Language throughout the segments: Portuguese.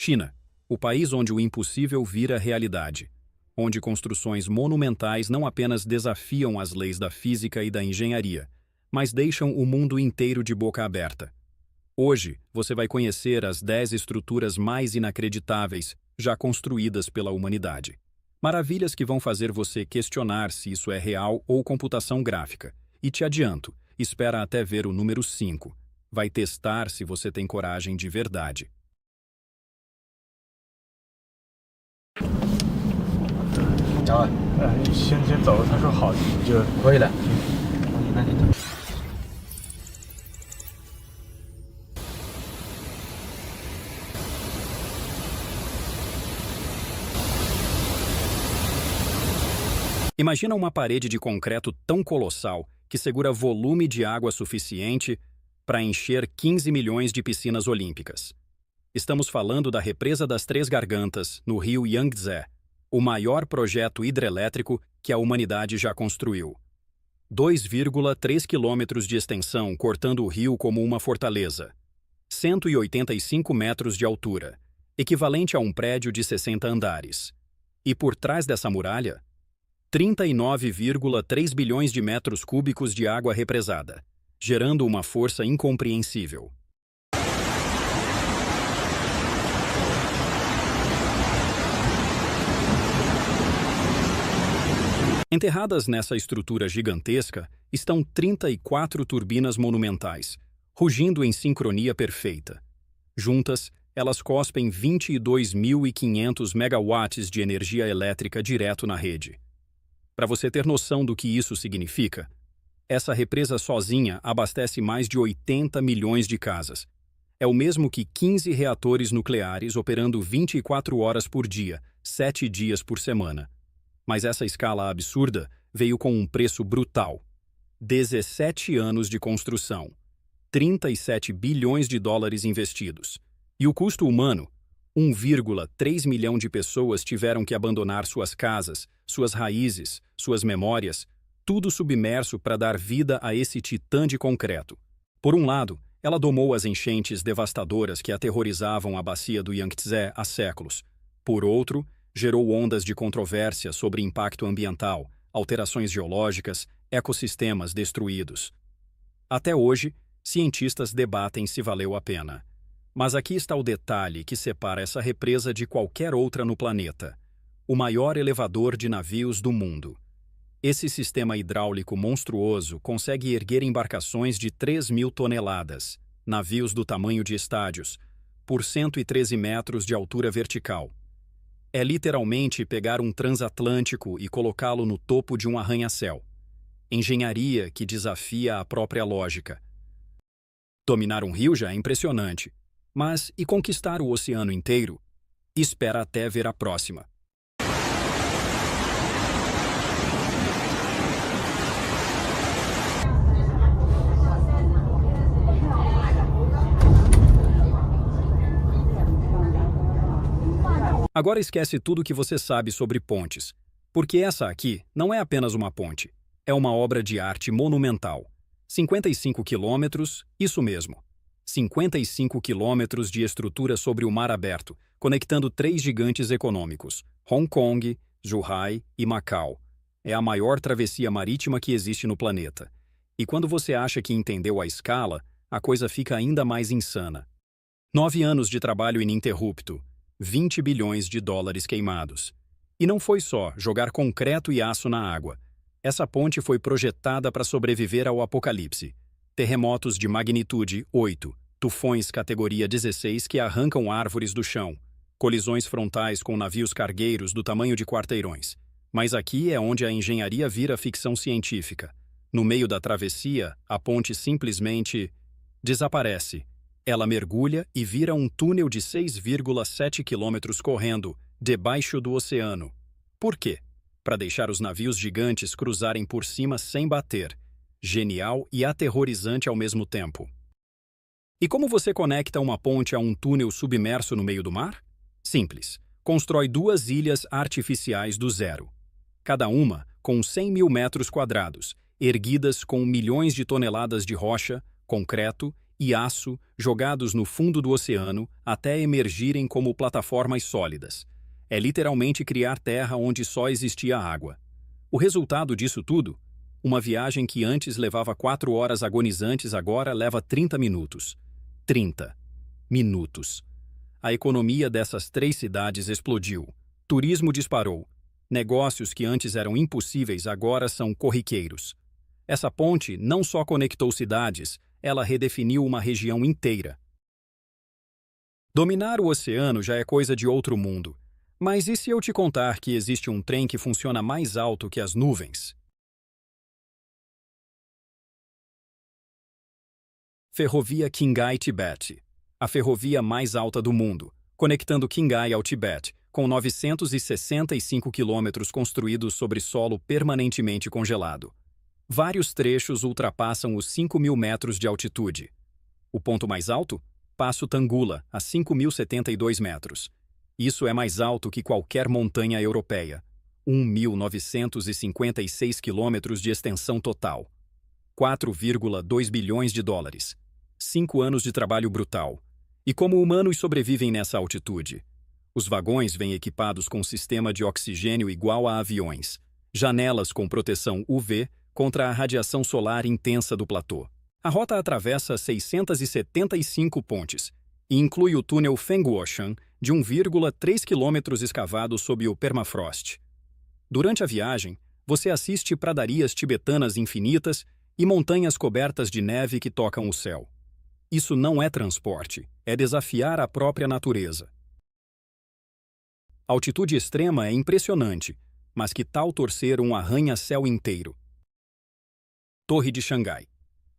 China, o país onde o impossível vira realidade, onde construções monumentais não apenas desafiam as leis da física e da engenharia, mas deixam o mundo inteiro de boca aberta. Hoje, você vai conhecer as 10 estruturas mais inacreditáveis já construídas pela humanidade. Maravilhas que vão fazer você questionar se isso é real ou computação gráfica. E te adianto, espera até ver o número 5. Vai testar se você tem coragem de verdade. 先走，他说好，你就可以了。那你等。 Imagina uma parede de concreto tão colossal que segura volume de água suficiente para encher 15 milhões de piscinas olímpicas. Estamos falando da Represa das Três Gargantas, no rio Yangtze, o maior projeto hidrelétrico que a humanidade já construiu. 2,3 quilômetros de extensão cortando o rio como uma fortaleza. 185 metros de altura, equivalente a um prédio de 60 andares. E por trás dessa muralha, 39,3 bilhões de metros cúbicos de água represada, gerando uma força incompreensível. Enterradas nessa estrutura gigantesca estão 34 turbinas monumentais, rugindo em sincronia perfeita. Juntas, elas cospem 22.500 megawatts de energia elétrica direto na rede. Para você ter noção do que isso significa, essa represa sozinha abastece mais de 80 milhões de casas. É o mesmo que 15 reatores nucleares operando 24 horas por dia, 7 dias por semana. Mas essa escala absurda veio com um preço brutal. 17 anos de construção, 37 bilhões de dólares investidos. E o custo humano? 1,3 milhão de pessoas tiveram que abandonar suas casas, suas raízes, suas memórias, tudo submerso para dar vida a esse titã de concreto. Por um lado, ela domou as enchentes devastadoras que aterrorizavam a bacia do Yangtze há séculos. Por outro, gerou ondas de controvérsia sobre impacto ambiental, alterações geológicas, ecossistemas destruídos. Até hoje, cientistas debatem se valeu a pena. Mas aqui está o detalhe que separa essa represa de qualquer outra no planeta: o maior elevador de navios do mundo. Esse sistema hidráulico monstruoso consegue erguer embarcações de 3.000 toneladas, navios do tamanho de estádios, por 113 metros de altura vertical. É literalmente pegar um transatlântico e colocá-lo no topo de um arranha-céu. Engenharia que desafia a própria lógica. Dominar um rio já é impressionante. Mas, e conquistar o oceano inteiro? Espera até ver a próxima. Agora esquece tudo que você sabe sobre pontes, porque essa aqui não é apenas uma ponte, é uma obra de arte monumental. 55 quilômetros, isso mesmo. 55 quilômetros de estrutura sobre o mar aberto, conectando 3 gigantes econômicos, Hong Kong, Zhuhai e Macau. É a maior travessia marítima que existe no planeta. E quando você acha que entendeu a escala, a coisa fica ainda mais insana. 9 anos de trabalho ininterrupto, 20 bilhões de dólares queimados. E não foi só jogar concreto e aço na água. Essa ponte foi projetada para sobreviver ao apocalipse. Terremotos de magnitude 8, tufões categoria 16 que arrancam árvores do chão, colisões frontais com navios cargueiros do tamanho de quarteirões. Mas aqui é onde a engenharia vira ficção científica. No meio da travessia, a ponte simplesmente desaparece. Ela mergulha e vira um túnel de 6,7 quilômetros correndo debaixo do oceano. Por quê? Para deixar os navios gigantes cruzarem por cima sem bater. Genial e aterrorizante ao mesmo tempo. E como você conecta uma ponte a um túnel submerso no meio do mar? Simples. Constrói 2 ilhas artificiais do zero. Cada uma com 100 mil metros quadrados, erguidas com milhões de toneladas de rocha, concreto e aço jogados no fundo do oceano até emergirem como plataformas sólidas. É literalmente criar terra onde só existia água. O resultado disso tudo? Uma viagem que antes levava 4 horas agonizantes agora leva 30 minutos. 30 minutos. A economia dessas 3 cidades explodiu. Turismo disparou. Negócios que antes eram impossíveis agora são corriqueiros. Essa ponte não só conectou cidades, ela redefiniu uma região inteira. Dominar o oceano já é coisa de outro mundo. Mas e se eu te contar que existe um trem que funciona mais alto que as nuvens? Ferrovia Qinghai-Tibete. A ferrovia mais alta do mundo, conectando Qinghai ao Tibete, com 965 quilômetros construídos sobre solo permanentemente congelado. Vários trechos ultrapassam os 5.000 metros de altitude. O ponto mais alto? Passo Tangula, a 5.072 metros. Isso é mais alto que qualquer montanha europeia. 1.956 quilômetros de extensão total. 4,2 bilhões de dólares. 5 anos de trabalho brutal. E como humanos sobrevivem nessa altitude? Os vagões vêm equipados com sistema de oxigênio igual a aviões. Janelas com proteção UV contra a radiação solar intensa do platô. A rota atravessa 675 pontes e inclui o túnel Fengguoshan, de 1,3 quilômetros escavado sob o permafrost. Durante a viagem, você assiste pradarias tibetanas infinitas e montanhas cobertas de neve que tocam o céu. Isso não é transporte, é desafiar a própria natureza. A altitude extrema é impressionante, mas que tal torcer um arranha-céu inteiro? Torre de Xangai.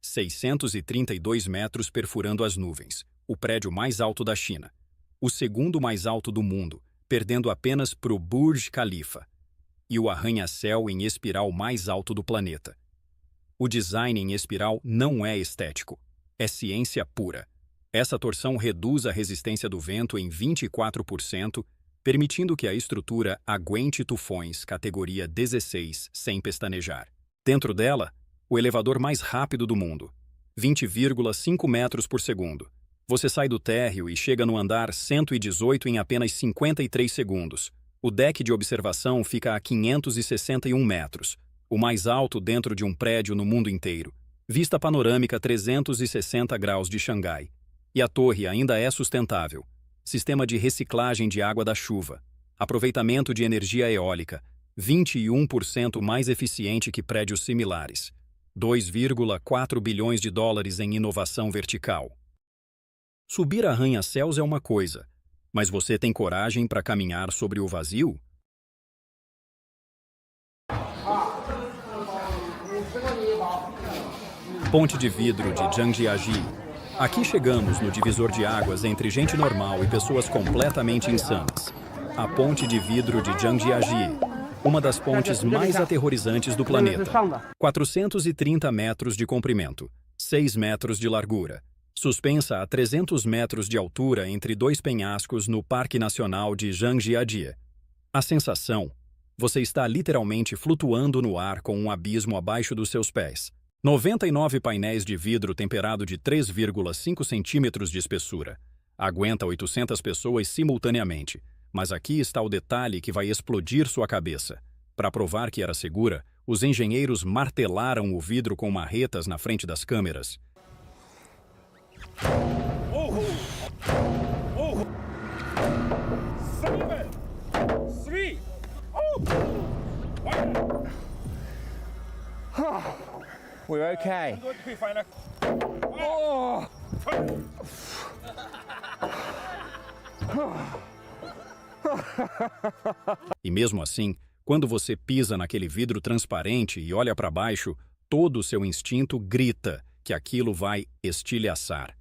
632 metros perfurando as nuvens, o prédio mais alto da China. O segundo mais alto do mundo, perdendo apenas para o Burj Khalifa. E o arranha-céu em espiral mais alto do planeta. O design em espiral não é estético, é ciência pura. Essa torção reduz a resistência do vento em 24%, permitindo que a estrutura aguente tufões categoria 16 sem pestanejar. Dentro dela, o elevador mais rápido do mundo, 20,5 metros por segundo. Você sai do térreo e chega no andar 118 em apenas 53 segundos. O deck de observação fica a 561 metros, o mais alto dentro de um prédio no mundo inteiro. Vista panorâmica 360 graus de Xangai. E a torre ainda é sustentável. Sistema de reciclagem de água da chuva. Aproveitamento de energia eólica, 21% mais eficiente que prédios similares. 2,4 bilhões de dólares em inovação vertical. Subir arranha-céus é uma coisa, mas você tem coragem para caminhar sobre o vazio? Ponte de vidro de Zhangjiajie. Aqui chegamos no divisor de águas entre gente normal e pessoas completamente insanas. A ponte de vidro de Zhangjiajie. Uma das pontes mais aterrorizantes do planeta. 430 metros de comprimento, 6 metros de largura. Suspensa a 300 metros de altura entre 2 penhascos no Parque Nacional de Zhangjiajie. A sensação? Você está literalmente flutuando no ar com um abismo abaixo dos seus pés. 99 painéis de vidro temperado de 3,5 centímetros de espessura. Aguenta 800 pessoas simultaneamente. Mas aqui está o detalhe que vai explodir sua cabeça. Para provar que era segura, os engenheiros martelaram o vidro com marretas na frente das câmeras. We're okay. E mesmo assim, quando você pisa naquele vidro transparente e olha para baixo, todo o seu instinto grita que aquilo vai estilhaçar.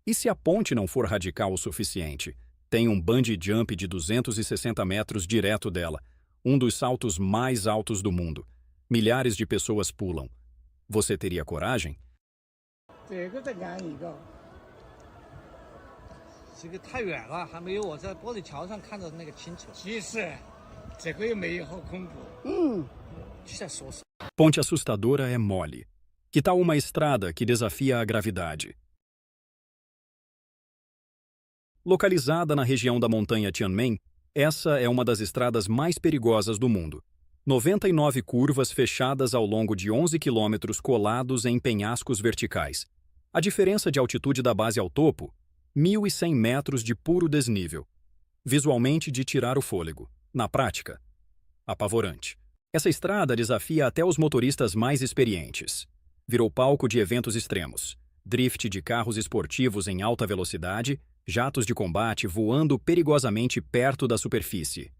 E se a ponte não for radical o suficiente? Tem um bungee jump de 260 metros direto dela, um dos saltos mais altos do mundo. Milhares de pessoas pulam. Você teria coragem? 这个太远了，还没有我在玻璃桥上看到的那个清楚。其实，这个也没有好恐怖。就在说是。 Ponte assustadora é mole. Que tal uma estrada que desafia a gravidade? Localizada na região da montanha Tianmen, essa é uma das estradas mais perigosas do mundo. 99 curvas fechadas ao longo de 11 quilômetros colados em penhascos verticais. A diferença de altitude da base ao topo, 1.100 metros de puro desnível. Visualmente de tirar o fôlego. Na prática, apavorante. Essa estrada desafia até os motoristas mais experientes. Virou palco de eventos extremos. Drift de carros esportivos em alta velocidade, jatos de combate voando perigosamente perto da superfície.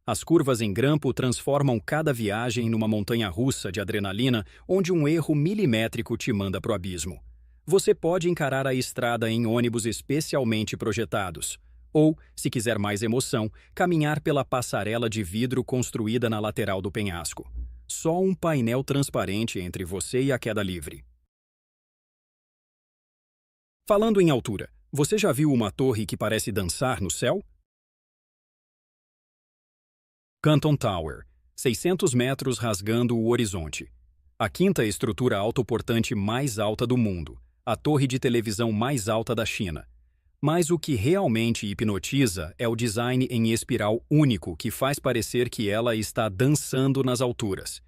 As curvas em grampo transformam cada viagem numa montanha-russa de adrenalina onde um erro milimétrico te manda pro abismo. Você pode encarar a estrada em ônibus especialmente projetados. Ou, se quiser mais emoção, caminhar pela passarela de vidro construída na lateral do penhasco. Só um painel transparente entre você e a queda livre. Falando em altura, você já viu uma torre que parece dançar no céu? Canton Tower, 600 metros rasgando o horizonte. A quinta estrutura autoportante mais alta do mundo, a torre de televisão mais alta da China. Mas o que realmente hipnotiza é o design em espiral único que faz parecer que ela está dançando nas alturas.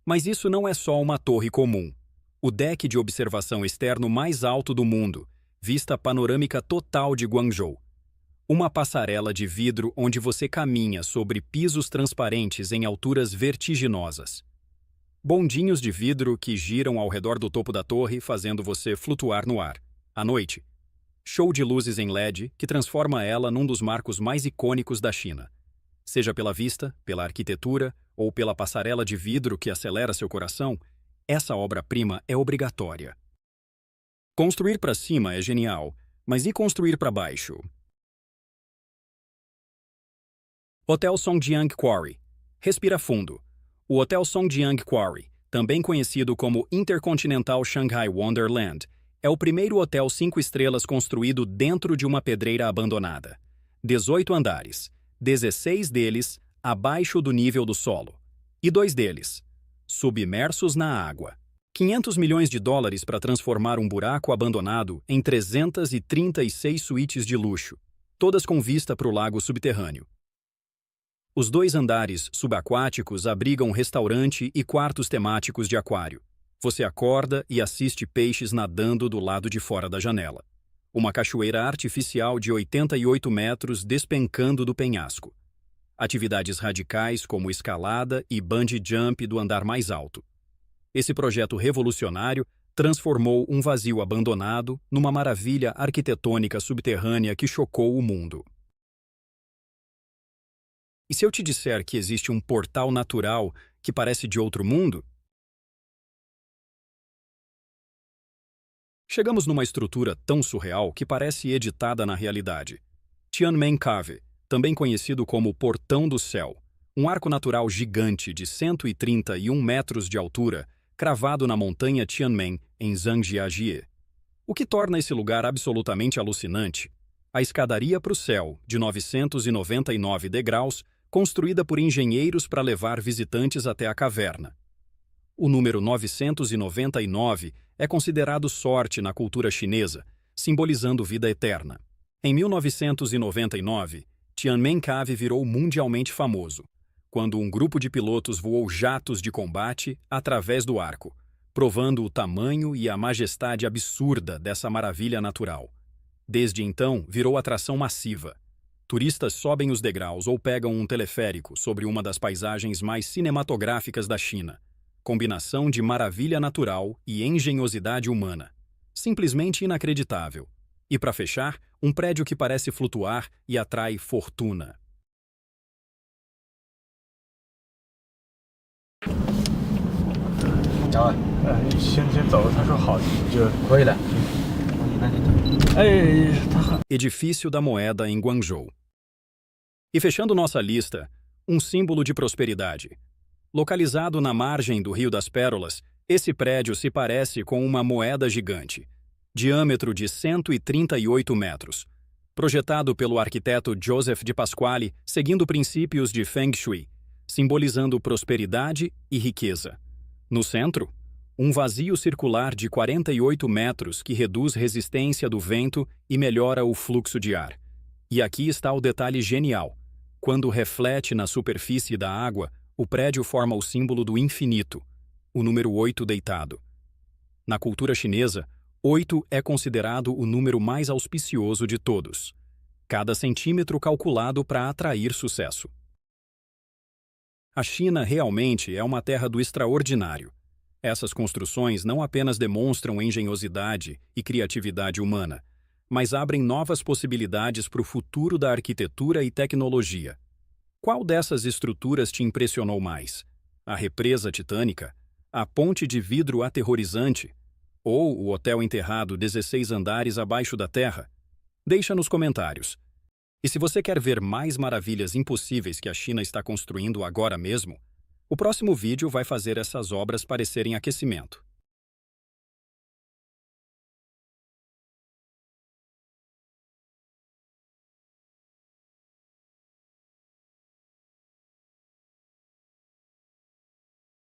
Mas isso não é só uma torre comum. O deck de observação externo mais alto do mundo, vista panorâmica total de Guangzhou. Uma passarela de vidro onde você caminha sobre pisos transparentes em alturas vertiginosas. Bondinhos de vidro que giram ao redor do topo da torre, fazendo você flutuar no ar. À noite, show de luzes em LED que transforma ela num dos marcos mais icônicos da China. Seja pela vista, pela arquitetura ou pela passarela de vidro que acelera seu coração, essa obra-prima é obrigatória. Construir para cima é genial, mas e construir para baixo? Hotel Songjiang Quarry. Respira fundo. O Hotel Songjiang Quarry, também conhecido como Intercontinental Shanghai Wonderland, é o primeiro hotel 5 estrelas construído dentro de uma pedreira abandonada. 18 andares, 16 deles abaixo do nível do solo, e 2 deles submersos na água. 500 milhões de dólares para transformar um buraco abandonado em 336 suítes de luxo, todas com vista para o lago subterrâneo. Os 2 andares subaquáticos abrigam restaurante e quartos temáticos de aquário. Você acorda e assiste peixes nadando do lado de fora da janela. Uma cachoeira artificial de 88 metros despencando do penhasco. Atividades radicais como escalada e bungee jump do andar mais alto. Esse projeto revolucionário transformou um vazio abandonado numa maravilha arquitetônica subterrânea que chocou o mundo. E se eu te disser que existe um portal natural que parece de outro mundo? Chegamos numa estrutura tão surreal que parece editada na realidade. Tianmen Cave, também conhecido como Portão do Céu, um arco natural gigante de 131 metros de altura, cravado na montanha Tianmen, em Zhangjiajie. O que torna esse lugar absolutamente alucinante? A escadaria para o céu, de 999 degraus, construída por engenheiros para levar visitantes até a caverna. O número 999 é considerado sorte na cultura chinesa, simbolizando vida eterna. Em 1999, Tianmen Cave virou mundialmente famoso, quando um grupo de pilotos voou jatos de combate através do arco, provando o tamanho e a majestade absurda dessa maravilha natural. Desde então, virou atração massiva. Turistas sobem os degraus ou pegam um teleférico sobre uma das paisagens mais cinematográficas da China. Combinação de maravilha natural e engenhosidade humana. Simplesmente inacreditável. E para fechar, um prédio que parece flutuar e atrai fortuna. Edifício da Moeda em Guangzhou. E fechando nossa lista, um símbolo de prosperidade. Localizado na margem do Rio das Pérolas, esse prédio se parece com uma moeda gigante. Diâmetro de 138 metros. Projetado pelo arquiteto Joseph de Pasquale, seguindo princípios de Feng Shui, simbolizando prosperidade e riqueza. No centro, um vazio circular de 48 metros que reduz resistência do vento e melhora o fluxo de ar. E aqui está o detalhe genial. Quando reflete na superfície da água, o prédio forma o símbolo do infinito, o número 8 deitado. Na cultura chinesa, 8 é considerado o número mais auspicioso de todos. Cada centímetro calculado para atrair sucesso. A China realmente é uma terra do extraordinário. Essas construções não apenas demonstram engenhosidade e criatividade humana, mas abrem novas possibilidades para o futuro da arquitetura e tecnologia. Qual dessas estruturas te impressionou mais? A represa titânica? A ponte de vidro aterrorizante? Ou o hotel enterrado 16 andares abaixo da terra? Deixa nos comentários. E se você quer ver mais maravilhas impossíveis que a China está construindo agora mesmo, o próximo vídeo vai fazer essas obras parecerem aquecimento.